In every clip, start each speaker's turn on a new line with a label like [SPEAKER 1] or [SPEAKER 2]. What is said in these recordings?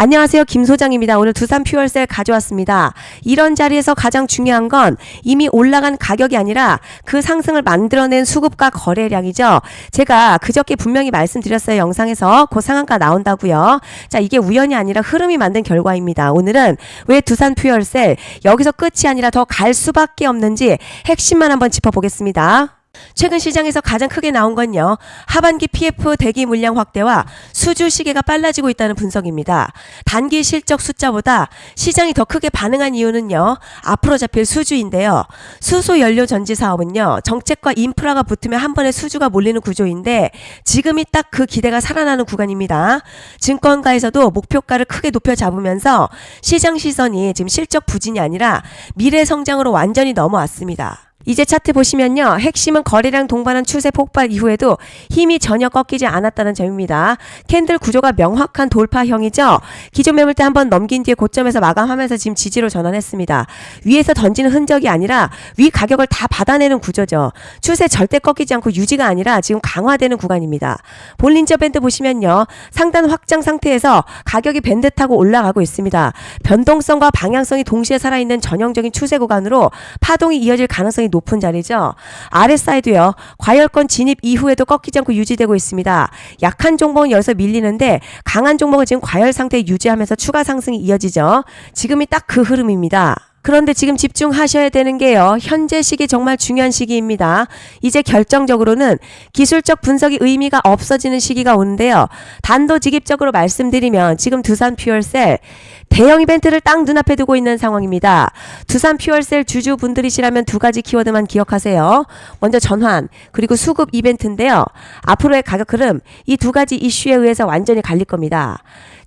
[SPEAKER 1] 안녕하세요. 김 소장입니다. 오늘 두산 퓨얼셀 가져왔습니다. 이런 자리에서 가장 중요한 건 이미 올라간 가격이 아니라 그 상승을 만들어낸 수급과 거래량이죠. 제가 그저께 분명히 말씀드렸어요. 영상에서 그 상한가 나온다고요. 자, 이게 우연이 아니라 흐름이 만든 결과입니다. 오늘은 왜 두산 퓨얼셀 여기서 끝이 아니라 더 갈 수밖에 없는지 핵심만 한번 짚어보겠습니다. 최근 시장에서 가장 크게 나온 건요. 하반기 PF 대기 물량 확대와 수주 시계가 빨라지고 있다는 분석입니다. 단기 실적 숫자보다 시장이 더 크게 반응한 이유는요. 앞으로 잡힐 수주인데요. 수소 연료 전지 사업은요. 정책과 인프라가 붙으면 한 번에 수주가 몰리는 구조인데 지금이 딱 그 기대가 살아나는 구간입니다. 증권가에서도 목표가를 크게 높여 잡으면서 시장 시선이 지금 실적 부진이 아니라 미래 성장으로 완전히 넘어왔습니다. 이제 차트 보시면요. 핵심은 거래량 동반한 추세 폭발 이후에도 힘이 전혀 꺾이지 않았다는 점입니다. 캔들 구조가 명확한 돌파형이죠. 기존 매물대 한번 넘긴 뒤에 고점에서 마감하면서 지금 지지로 전환했습니다. 위에서 던지는 흔적이 아니라 위 가격을 다 받아내는 구조죠. 추세 절대 꺾이지 않고 유지가 아니라 지금 강화되는 구간입니다. 볼린저 밴드 보시면요. 상단 확장 상태에서 가격이 밴드 타고 올라가고 있습니다. 변동성과 방향성이 동시에 살아있는 전형적인 추세 구간으로 파동이 이어질 가능성이 높은 자리죠. RSI도요. 과열권 진입 이후에도 꺾이지 않고 유지되고 있습니다. 약한 종목은 여기서 밀리는데 강한 종목은 지금 과열 상태 유지하면서 추가 상승이 이어지죠. 지금이 딱 그 흐름입니다. 그런데 지금 집중하셔야 되는 게요. 현재 시기 정말 중요한 시기입니다. 이제 결정적으로는 기술적 분석이 의미가 없어지는 시기가 오는데요. 단도직입적으로 말씀드리면 지금 두산 퓨얼셀 대형 이벤트를 딱 눈앞에 두고 있는 상황입니다. 두산 퓨얼셀 주주분들이시라면 두 가지 키워드만 기억하세요. 먼저 전환 그리고 수급 이벤트인데요. 앞으로의 가격 흐름 이 두 가지 이슈에 의해서 완전히 갈릴 겁니다.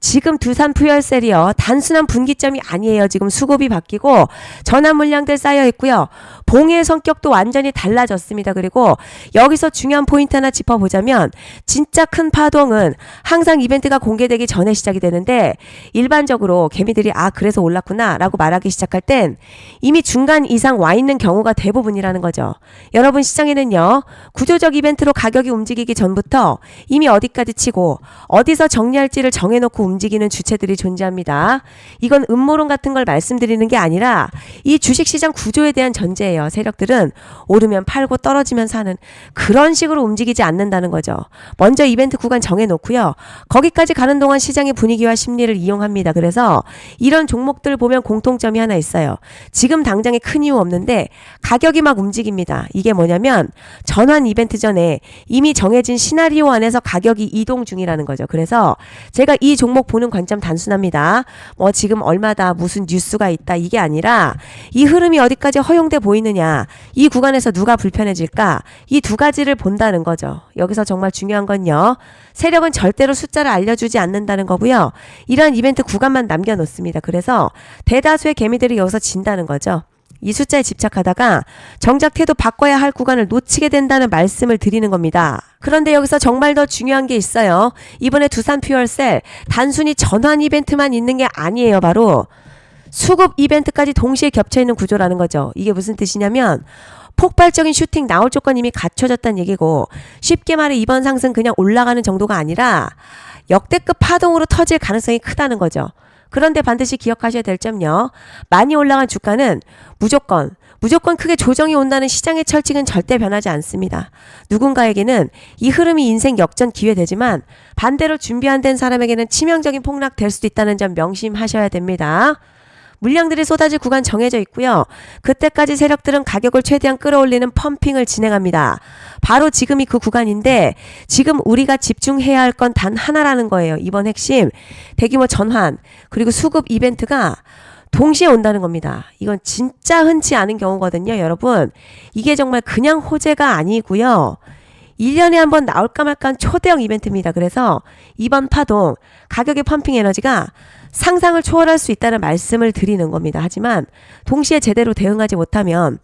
[SPEAKER 1] 지금 두산 퓨얼셀이요. 단순한 분기점이 아니에요. 지금 수급이 바뀌고 전환 물량들 쌓여 있고요. 봉의 성격도 완전히 달라졌습니다. 그리고 여기서 중요한 포인트 하나 짚어보자면 진짜 큰 파동은 항상 이벤트가 공개되기 전에 시작이 되는데 일반적으로 개미들이 그래서 올랐구나 라고 말하기 시작할 땐 이미 중간 이상 와 있는 경우가 대부분이라는 거죠. 여러분 시장에는요. 구조적 이벤트로 가격이 움직이기 전부터 이미 어디까지 치고 어디서 정리할지를 정해놓고 움직이는 주체들이 존재합니다. 이건 음모론 같은 걸 말씀드리는 게 아니라 이 주식시장 구조에 대한 전제예요. 세력들은 오르면 팔고 떨어지면 사는 그런 식으로 움직이지 않는다는 거죠. 먼저 이벤트 구간 정해놓고요. 거기까지 가는 동안 시장의 분위기와 심리를 이용합니다. 그래서 이런 종목들 보면 공통점이 하나 있어요. 지금 당장에 큰 이유 없는데 가격이 막 움직입니다. 이게 뭐냐면 전환 이벤트 전에 이미 정해진 시나리오 안에서 가격이 이동 중이라는 거죠. 그래서 제가 이 종목 보는 관점 단순합니다. 지금 얼마다 무슨 뉴스가 있다 이게 아니라 이 흐름이 어디까지 허용돼 보이느냐 이 구간에서 누가 불편해질까 이 두 가지를 본다는 거죠. 여기서 정말 중요한 건요. 세력은 절대로 숫자를 알려주지 않는다는 거고요. 이러한 이벤트 구간만 남겨놓습니다. 그래서 대다수의 개미들이 여기서 진다는 거죠. 이 숫자에 집착하다가 정작 태도 바꿔야 할 구간을 놓치게 된다는 말씀을 드리는 겁니다. 그런데 여기서 정말 더 중요한 게 있어요. 이번에 두산 퓨얼셀 단순히 전환 이벤트만 있는 게 아니에요. 바로 수급 이벤트까지 동시에 겹쳐있는 구조라는 거죠. 이게 무슨 뜻이냐면 폭발적인 슈팅 나올 조건 이미 갖춰졌다는 얘기고 쉽게 말해 이번 상승 그냥 올라가는 정도가 아니라 역대급 파동으로 터질 가능성이 크다는 거죠. 그런데 반드시 기억하셔야 될 점요. 많이 올라간 주가는 무조건 크게 조정이 온다는 시장의 철칙은 절대 변하지 않습니다. 누군가에게는 이 흐름이 인생 역전 기회 되지만 반대로 준비 안 된 사람에게는 치명적인 폭락 될 수도 있다는 점 명심하셔야 됩니다. 물량들이 쏟아질 구간 정해져 있고요. 그때까지 세력들은 가격을 최대한 끌어올리는 펌핑을 진행합니다. 바로 지금이 그 구간인데 지금 우리가 집중해야 할 건 단 하나라는 거예요. 이번 핵심 대규모 전환 그리고 수급 이벤트가 동시에 온다는 겁니다. 이건 진짜 흔치 않은 경우거든요. 여러분 이게 정말 그냥 호재가 아니고요. 1년에 한 번 나올까 말까 초대형 이벤트입니다. 그래서 이번 파동 가격의 펌핑 에너지가 상상을 초월할 수 있다는 말씀을 드리는 겁니다. 하지만 동시에 제대로 대응하지 못하면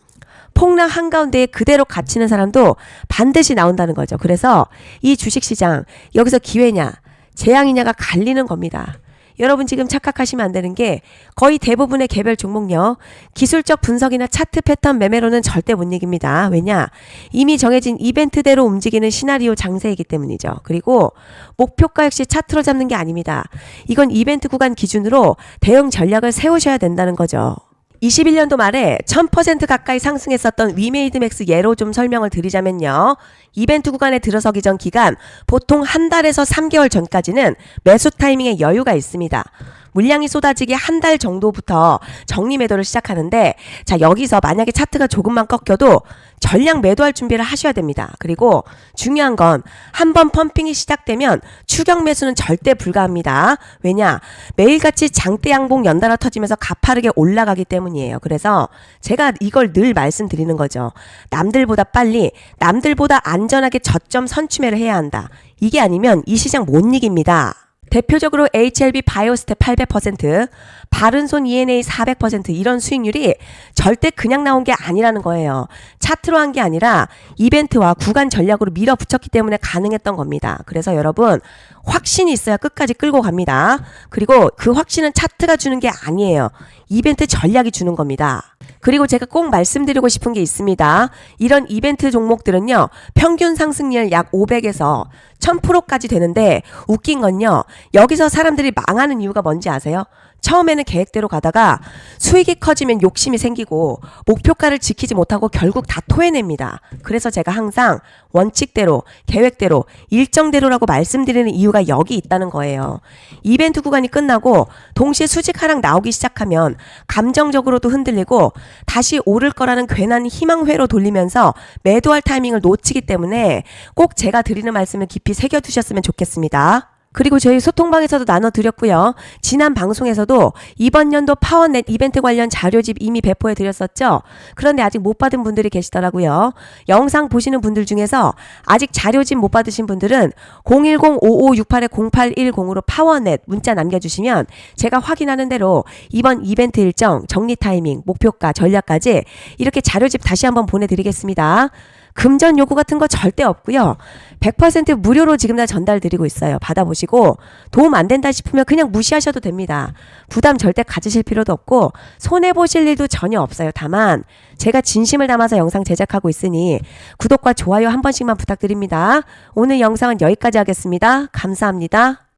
[SPEAKER 1] 폭락 한가운데에 그대로 갇히는 사람도 반드시 나온다는 거죠. 그래서 이 주식시장 여기서 기회냐 재앙이냐가 갈리는 겁니다. 여러분 지금 착각하시면 안 되는 게 거의 대부분의 개별 종목요. 기술적 분석이나 차트 패턴 매매로는 절대 못 이깁니다. 왜냐? 이미 정해진 이벤트대로 움직이는 시나리오 장세이기 때문이죠. 그리고 목표가 역시 차트로 잡는 게 아닙니다. 이건 이벤트 구간 기준으로 대응 전략을 세우셔야 된다는 거죠. 21년도 말에 1000% 가까이 상승했었던 위메이드맥스 예로 좀 설명을 드리자면요. 이벤트 구간에 들어서기 전 기간 보통 한 달에서 3개월 전까지는 매수 타이밍에 여유가 있습니다. 물량이 쏟아지기 한 달 정도부터 정리 매도를 시작하는데 자 여기서 만약에 차트가 조금만 꺾여도 전량 매도할 준비를 하셔야 됩니다. 그리고 중요한 건 한번 펌핑이 시작되면 추격 매수는 절대 불가합니다. 왜냐? 매일같이 장대 양봉 연달아 터지면서 가파르게 올라가기 때문이에요. 그래서 제가 이걸 늘 말씀드리는 거죠. 남들보다 빨리 남들보다 안전하게 저점 선취매를 해야 한다. 이게 아니면 이 시장 못 이깁니다. 대표적으로 HLB 바이오스텝 800%, 바른손 ENA 400% 이런 수익률이 절대 그냥 나온 게 아니라는 거예요. 차트로 한 게 아니라 이벤트와 구간 전략으로 밀어붙였기 때문에 가능했던 겁니다. 그래서 여러분 확신이 있어야 끝까지 끌고 갑니다. 그리고 그 확신은 차트가 주는 게 아니에요. 이벤트 전략이 주는 겁니다. 그리고 제가 꼭 말씀드리고 싶은 게 있습니다. 이런 이벤트 종목들은요. 평균 상승률 약 500에서 1000%까지 되는데 웃긴 건요. 여기서 사람들이 망하는 이유가 뭔지 아세요? 처음에는 계획대로 가다가 수익이 커지면 욕심이 생기고 목표가를 지키지 못하고 결국 다 토해냅니다. 그래서 제가 항상 원칙대로 계획대로 일정대로라고 말씀드리는 이유가 여기 있다는 거예요. 이벤트 구간이 끝나고 동시에 수직 하락 나오기 시작하면 감정적으로도 흔들리고 다시 오를 거라는 괜한 희망회로 돌리면서 매도할 타이밍을 놓치기 때문에 꼭 제가 드리는 말씀을 깊이 새겨두셨으면 좋겠습니다. 그리고 저희 소통방에서도 나눠드렸고요. 지난 방송에서도 이번 연도 파워넷 이벤트 관련 자료집 이미 배포해 드렸었죠. 그런데 아직 못 받은 분들이 계시더라고요. 영상 보시는 분들 중에서 아직 자료집 못 받으신 분들은 010-5568-0810으로 파워넷 문자 남겨주시면 제가 확인하는 대로 이번 이벤트 일정, 정리 타이밍, 목표가, 전략까지 이렇게 자료집 다시 한번 보내드리겠습니다. 금전 요구 같은 거 절대 없고요. 100% 무료로 지금 다 전달 드리고 있어요. 받아보시고 도움 안 된다 싶으면 그냥 무시하셔도 됩니다. 부담 절대 가지실 필요도 없고 손해보실 일도 전혀 없어요. 다만 제가 진심을 담아서 영상 제작하고 있으니 구독과 좋아요 한 번씩만 부탁드립니다. 오늘 영상은 여기까지 하겠습니다. 감사합니다.